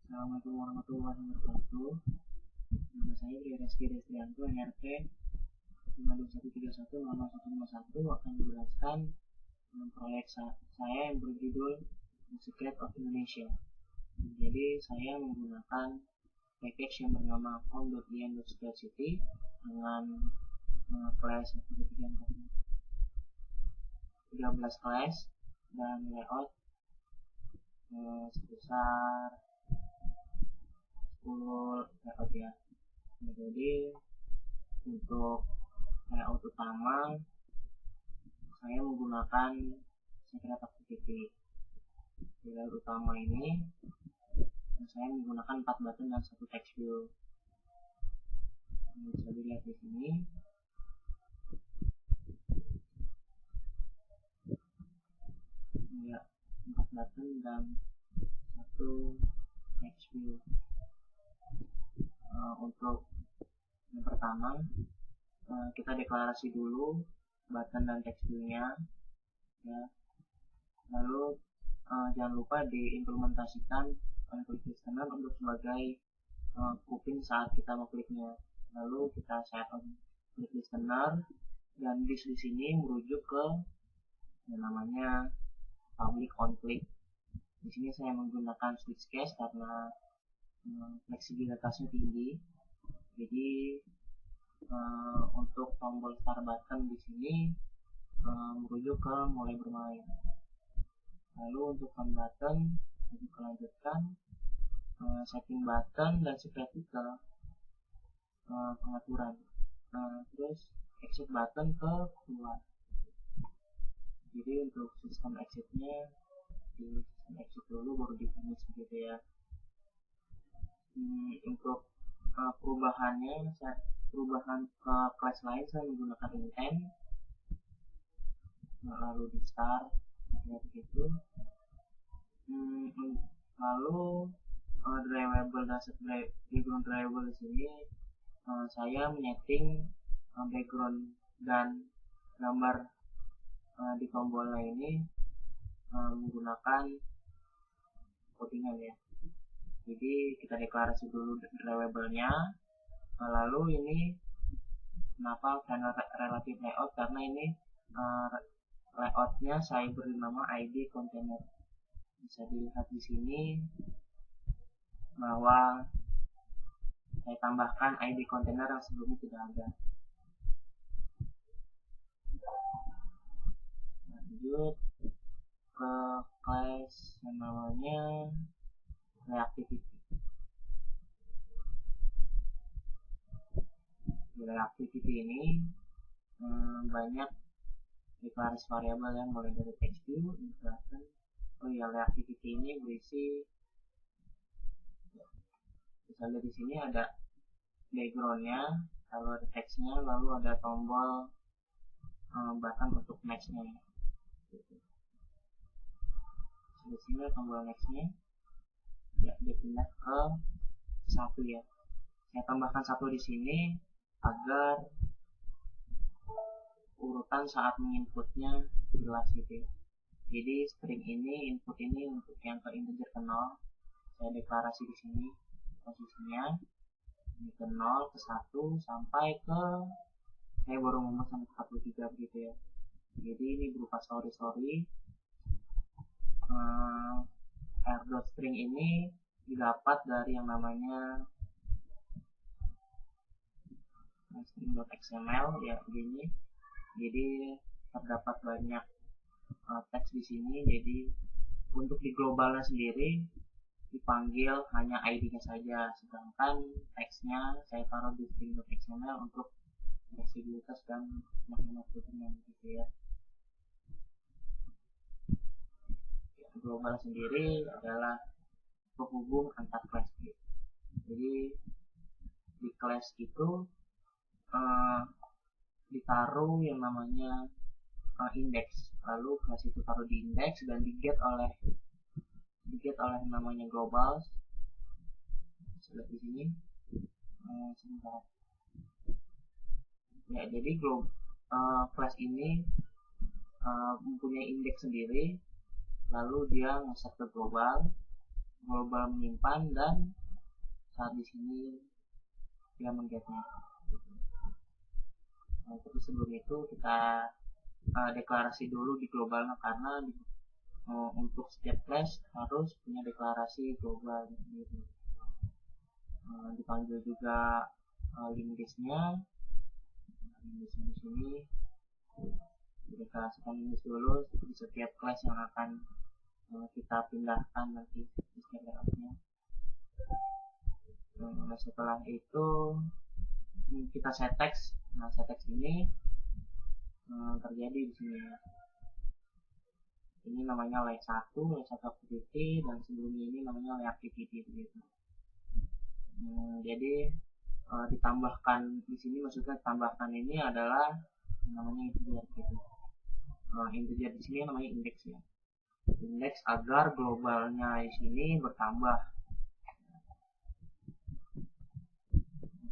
Assalamualaikum warahmatullahi wabarakatuh. Nama saya Rizky Restrianto, NRT 521310151 akan menjelaskan proyek saya yang berjudul The Secret of Indonesia. Jadi saya menggunakan package yang bernama form.in.spreadsheet dengan class 13 class dan layout sebesar 10 layout ya. Jadi untuk layout utama saya menggunakan secret activity. Di layout utama ini saya menggunakan 4 button dan 1 text view. Bisa dilihat di sini. Ya, 4 button dan 1 text view. Untuk yang pertama kita deklarasi dulu button dan text view-nya ya. Lalu jangan lupa diimplementasikan klik listener untuk sebagai kuping saat kita mau kliknya. Lalu kita set on klik listener dan di sini merujuk ke yang namanya public on click. Di sini saya menggunakan switch case karena fleksibilitasnya tinggi. Jadi untuk tombol start button di sini merujuk ke mulai bermain. Lalu untuk on button kita lanjutkan setting button dan seperti ke pengaturan. Terus exit button ke keluar. Jadi untuk sistem exitnya di sistem exit dulu baru di finish gitu ya. Untuk perubahan ke class lain saya menggunakan intent, lalu di start ya begitu. Lalu drivable background drivable di sini saya menyeting background dan gambar di tombolnya ini menggunakan codingan ya. Jadi kita deklarasi dulu drivable-nya. Lalu ini kenapa final relative layout, karena ini layoutnya saya beri nama ID container. Bisa dilihat di sini bahwa saya tambahkan ID container yang sebelumnya tidak ada. Lanjut ke class yang namanya reactivity. Di reactivity ini banyak deklarasi variabel yang mulai dari text view, button. Reactivity ini berisi, bisa lihat di sini ada backgroundnya, lalu ada textnya, lalu ada tombol button untuk nextnya. Di sini tombol nextnya ya dipindah ke 1 ya. Saya tambahkan 1 di sini agar urutan saat menginputnya jelas gitu ya. Jadi string ini, input ini untuk yang ke integer ke 0, saya deklarasi di sini posisinya ini ke 0 ke 1 sampai ke saya baru ngomong sampai 43 begitu ya. Jadi ini berupa story r.string ini didapat dari yang namanya string.xml ya begini. Jadi terdapat banyak teks di sini. Jadi untuk di globalnya sendiri dipanggil hanya ID-nya saja, sedangkan teksnya saya taruh di string.xml untuk fleksibilitas dan menghemat kepentingan gitu ya. Global sendiri adalah penghubung antar class gitu. Jadi di class itu ditaruh yang namanya index, lalu class itu taruh di index dan diget oleh namanya global. Lihat di sini sebentar ya. Jadi class ini mempunyai index sendiri, lalu dia ngeset ke global, global menyimpan dan saat di sini dia menggetnya. Nah, tapi sebelum itu kita deklarasi dulu di globalnya, karena untuk setiap class harus punya deklarasi global gitu. Dipanggil juga link listnya. Link list di sini deklarasikan link list dulu di setiap class yang akan kita pindahkan nanti di setiap layoutnya. Nah, setelah itu kita set text. Nah, set text ini terjadi di sini. Ini namanya layer 1 activity, dan sebelumnya ini namanya layer activity gitu. Jadi ditambahkan di sini, maksudnya tambahkan ini adalah namanya integer gitu. Integer di sini namanya index ya. Index agar globalnya di sini bertambah.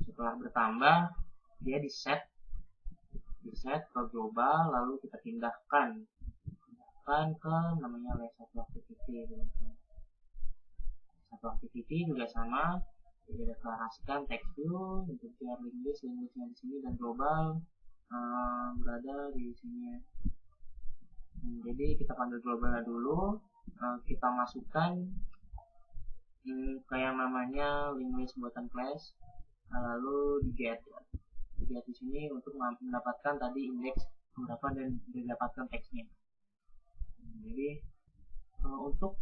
Setelah bertambah, dia di set ke global, lalu kita pindahkan ke namanya layer 1 activity gitu. Satu activity juga sama, kita deklarasikan text view, integer link listnya di sini, dan global berada di sini. Jadi kita panggil globalnya dulu, kita masukkan kayak namanya link list buatan class, lalu di get di sini untuk mendapatkan tadi indeks berapa dan didapatkan teksnya. Jadi untuk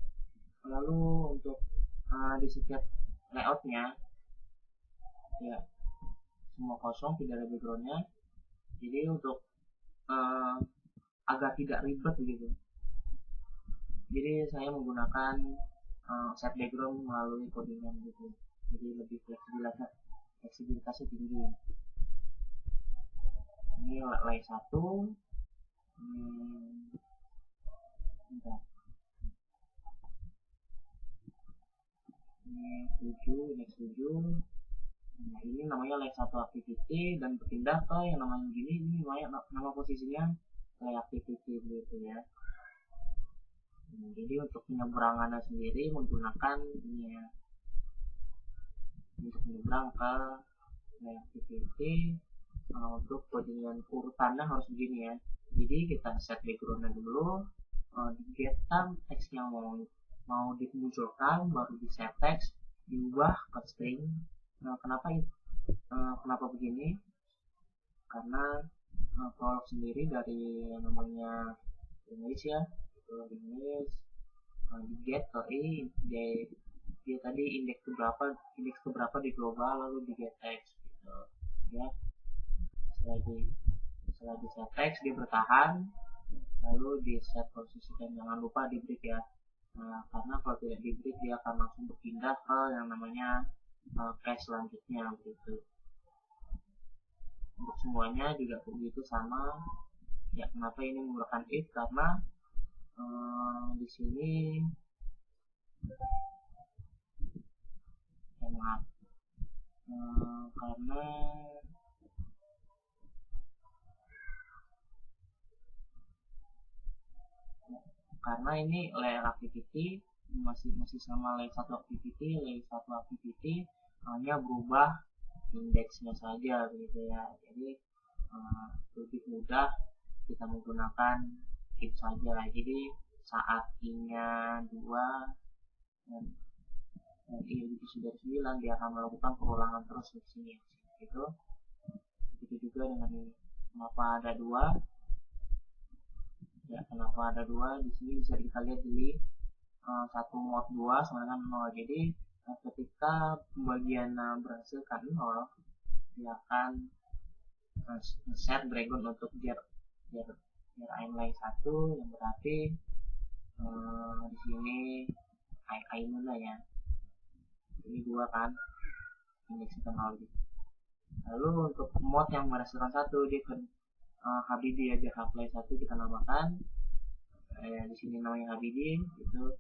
di setiap layoutnya ya semua kosong, tidak ada backgroundnya. Jadi untuk agar tidak ribet gitu, jadi saya menggunakan set background melalui codingan gitu, jadi lebih fleksibilitasnya tinggi. Ini layer 1. Ini 7. Nah, ini namanya layer 1 activity, dan berpindah ke yang namanya gini, ini namanya nama posisinya layer activity gitu ya. Jadi untuk penyeberangannya sendiri menggunakan ini ya, untuk menyeberang ke layer activity. Untuk codingan urutannya harus begini ya. Jadi kita set backgroundnya dulu, di get text yang mau dimunculkan, baru di set text, diubah ke string. Nah, kenapa begini? Karena prolog sendiri dari namanya English ya, English di get ke dia tadi indeks keberapa di global, lalu di get text gitu ya. Setelah di set text dia bertahan, lalu di set posisi, dan jangan lupa di break ya. Nah, karena kalau tidak di break dia akan langsung berpindah ke yang namanya cache selanjutnya begitu. Untuk semuanya juga begitu sama ya. Kenapa ini menggunakan if? Karena di sini karena ini layer activity masih sama layer 1 activity. Layer 1 activity hanya berubah indeksnya saja gitu ya. Jadi lebih mudah kita menggunakan if saja. Jadi saat i-nya 2 dan i lebih dari 9, dia akan melakukan perulangan terus di sini gitu. Begitu juga dengan ini. Kenapa ada 2? Ya, kenapa ada 2? Di sini bisa kita lihat di satu mod 2 sama dengan 0. Jadi ketika pembagian berhasilkan 0, dia akan set dragon untuk biar lain 1, yang berarti di sini i ya. Ini 2 kan, indeksnya 0 gitu. Lalu untuk mod yang menghasilkan 1, dia ke HBD ya, biar apply 1 kita namakan. Di sini namanya HBD gitu.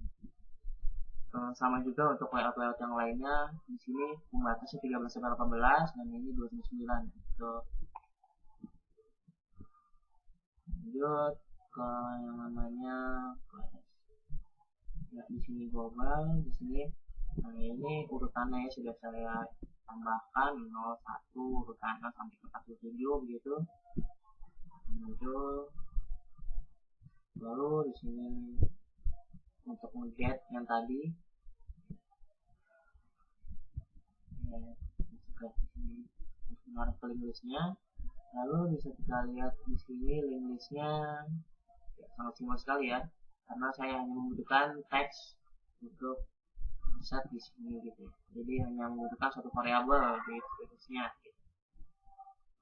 Sama juga untuk layout yang lainnya. Di sini pembatasnya 13-18 dan ini 29 gitu. Lanjut ke yang namanya class. Ya, di sini global, di sini ini urutannya ya sudah saya tambahkan 01 urutannya sampai ke 47 begitu muncul. Lalu di sini untuk nge-get yang tadi ya, kita di sini menaruh ke link listnya. Lalu bisa kita lihat di sini link listnya ya, sangat simpel sekali ya, karena saya hanya membutuhkan teks untuk set di sini gitu. Jadi hanya membutuhkan satu variabel di listnya. Gitu.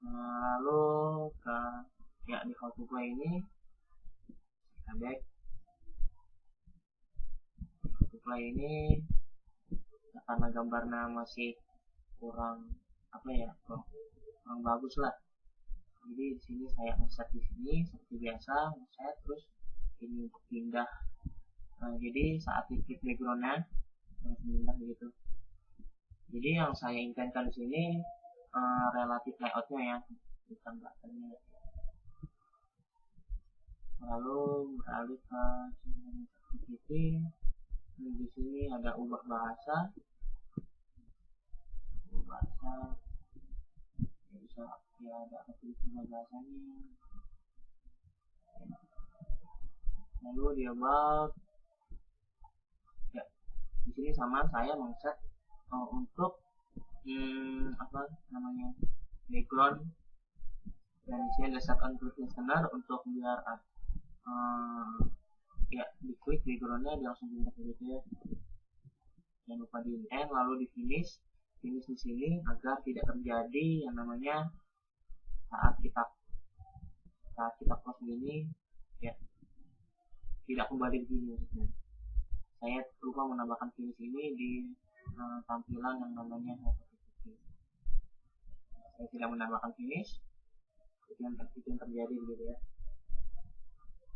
Lalu ke ya di how to play ini kita back. How to play ini ya, karena gambarnya masih kurang apa ya, kurang bagus lah. Jadi di sini saya set di sini seperti biasa, set terus ini untuk pindah. Jadi saat diklik backgroundnya langsung pindah begitu. Jadi yang saya inginkan di sini relatif layoutnya ya, bukan buttonnya. Lalu beralih ke activity. Di sini ada ubah bahasa ya, bisa ya ada aktivitas bahasanya. Lalu di about ya, di sini sama saya men-set untuk apa namanya background, dan di sini ada set on listener untuk biar ya diklik backgroundnya dia langsung pindah gitu ya. Jangan lupa di end, lalu di finish di sini agar tidak terjadi yang namanya saat kita close ini ya tidak kembali begini maksudnya. Saya lupa menambahkan finish ini di tampilan yang namanya saya tidak menambahkan finish, itu yang terjadi begitu ya,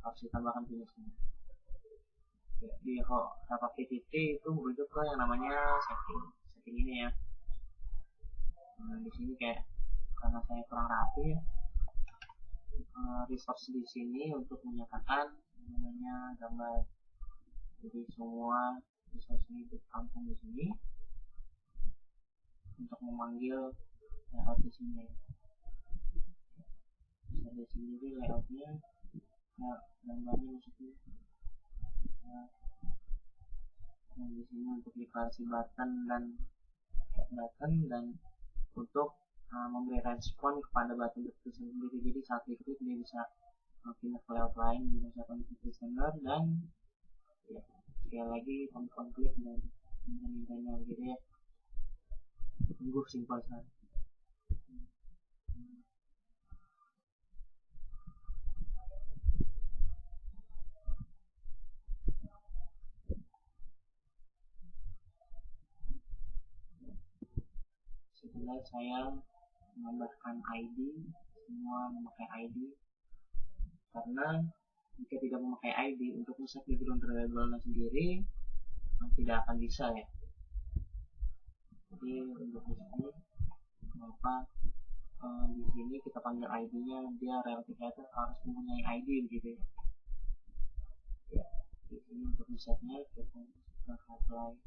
harus ditambahkan finishnya ya. Di activity itu merujuk ke yang namanya setting ini ya. Di sini kayak karena saya kurang rapi ya, resource di sini untuk menyatakan namanya gambar, jadi semua resource ini ditampung di sini untuk memanggil layout di sini. Bisa di sini layoutnya ya, gambarnya maksudnya nah, di sini untuk deklarasi button dan untuk memberi respon kepada button itu sendiri. Jadi saat diklik dia bisa pindah ke layout lain, bisa listener dan ya, sekali lagi konflik dan mintanya gitu ya. Sungguh simpel sekali. Setelah saya menambahkan ID, semua memakai ID, karena jika tidak memakai ID untuk set background variable sendiri tidak akan bisa ya. Jadi untuk di sini kenapa di sini kita panggil ID-nya dia relative harus mempunyai ID begitu ya. Ya, di sini untuk setnya kita apply.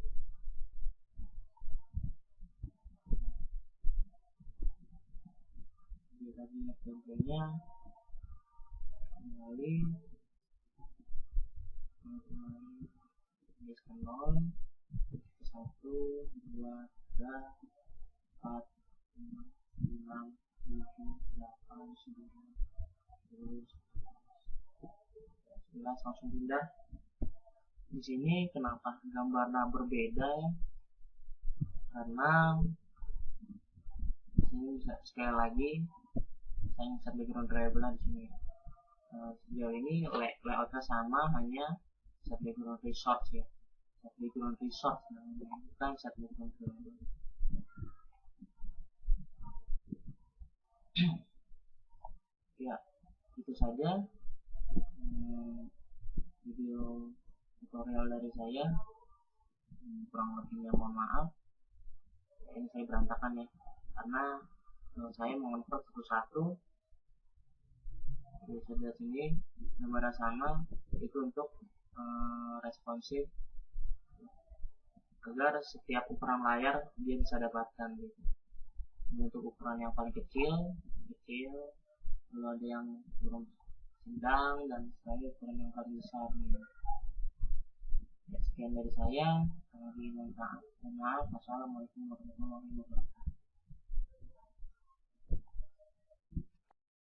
Kita lihat contohnya kembali tuliskan 0 1 2 3 4 5 6 7 8 9 10 11 langsung pindah. Di sini kenapa gambarnya berbeda ya, karena di sini bisa sekali lagi saya set background variable di sini. Sejauh ini layoutnya sama, hanya set background resource ya, set background resource namanya, bukan set background variable. Ya itu saja video tutorial dari saya, kurang lebihnya mohon maaf. Ini saya berantakan ya, karena saya mengonvert satu-satu. Bisa lihat sini gambar sama itu untuk responsif agar setiap ukuran layar dia bisa dapatkan gitu. Untuk ukuran yang paling kecil, lalu ada yang ukuran sedang, dan saya ukuran yang paling besar nih. Ya, sekian dari saya. Mohon maaf. Wassalamualaikum warahmatullahi wabarakatuh.